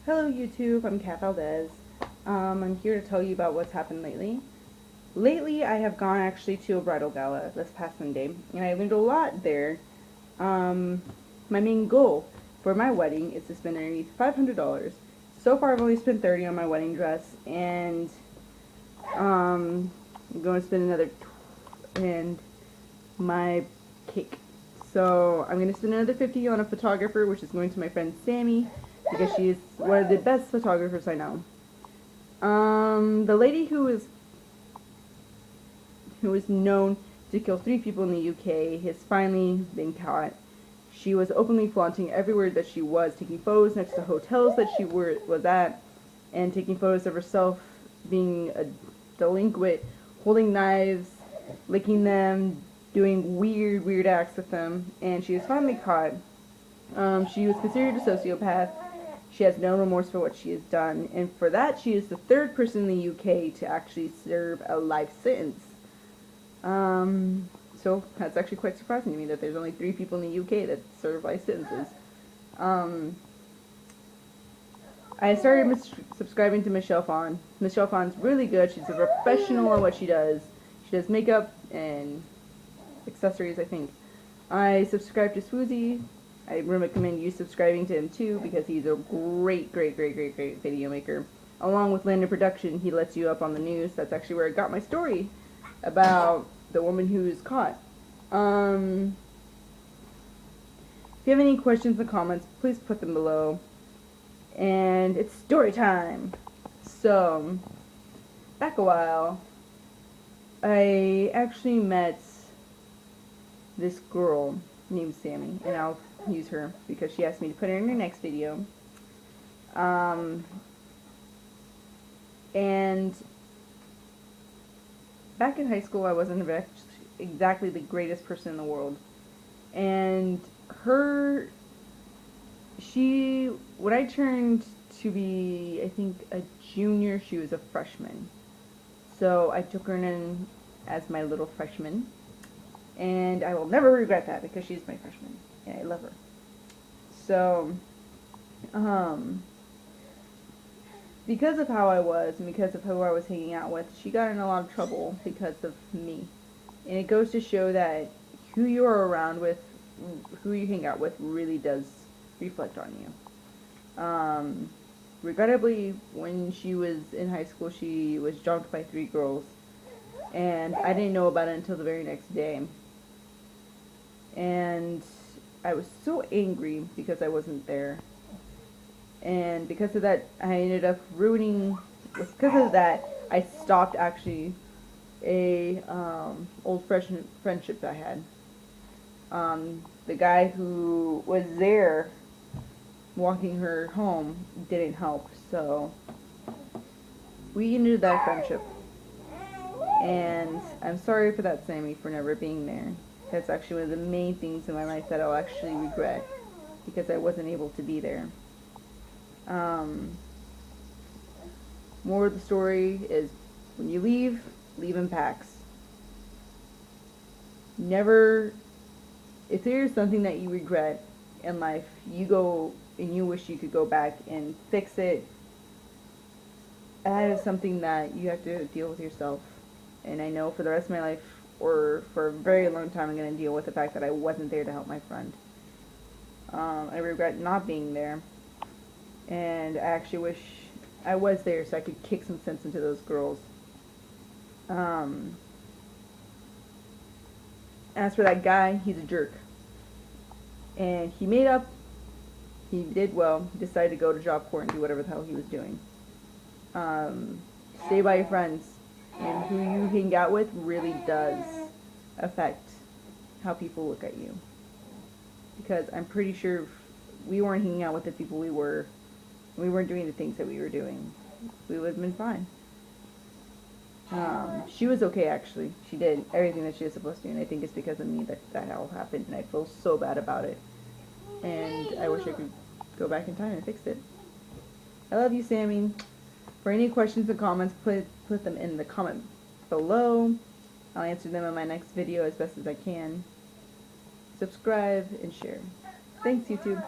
Hello YouTube, I'm Kat Valdez. I'm here to tell you about what's happened lately. Lately, I have gone actually to a bridal gala this past Sunday, and I learned a lot there. Um, my main goal for my wedding is to spend underneath $500. So far, I've only spent $30 on my wedding dress, and I'm going to spend another and my cake. So I'm going to spend another $50 on a photographer, which is going to my friend Sammy, because she is one of the best photographers I know. The lady who is known to kill 3 people in the UK has finally been caught. She was openly flaunting everywhere that she was, taking photos next to hotels that she was at, and taking photos of herself being a delinquent, holding knives, licking them, doing weird acts with them, and she was finally caught. She was considered a sociopath. She has no remorse for what she has done, and for that, she is the third person in the UK to actually serve a life sentence. So that's actually quite surprising to me that there's only 3 people in the UK that serve life sentences. I started subscribing to Michelle Phan. Michelle Phan's really good. She's a professional at what she does. She does makeup and accessories, I think. I subscribe to Swoozie. I recommend you subscribing to him too because he's a great video maker. Along with Landon Production, he lets you up on the news. That's actually where I got my story about the woman who is caught. If you have any questions or comments, please put them below. And it's story time. So, back a while, I actually met this girl named Sammy, and I'll use her because she asked me to put her in her next video. And back in high school, I wasn't exactly the greatest person in the world. And when I turned to be, I think, a junior, she was a freshman. So I took her in as my little freshman. And I will never regret that because she's my freshman. And I love her. So, because of how I was and because of who I was hanging out with, she got in a lot of trouble because of me. And it goes to show that who you are around with, who you hang out with, really does reflect on you. Regrettably, when she was in high school, she was jumped by 3 girls. And I didn't know about it until the very next day. And I was so angry because I wasn't there. And because of that, I ended up because of that, I stopped actually a old friendship that I had. The guy who was there walking her home didn't help, so we ended that friendship. And I'm sorry for that, Sammy, for never being there. That's actually one of the main things in my life that I'll actually regret, because I wasn't able to be there. More of the story is, when you leave in packs. Never, if there's something that you regret in life, you go and you wish you could go back and fix it. That is something that you have to deal with yourself. And I know for the rest of my life, or for a very long time, I'm going to deal with the fact that I wasn't there to help my friend. I regret not being there. And I actually wish I was there so I could kick some sense into those girls. As for that guy, he's a jerk. And he did well, he decided to go to Job Corps and do whatever the hell he was doing. Stay by your friends. And who you hang out with really does affect how people look at you. Because I'm pretty sure if we weren't hanging out with the people we weren't doing the things that we were doing, we would have been fine. She was okay, actually. She did everything that she was supposed to, and I think it's because of me that all happened, and I feel so bad about it. And I wish I could go back in time and fix it. I love you, Sammy. For any questions and comments, put them in the comment below. I'll answer them in my next video as best as I can. Subscribe and share. Thanks, YouTube.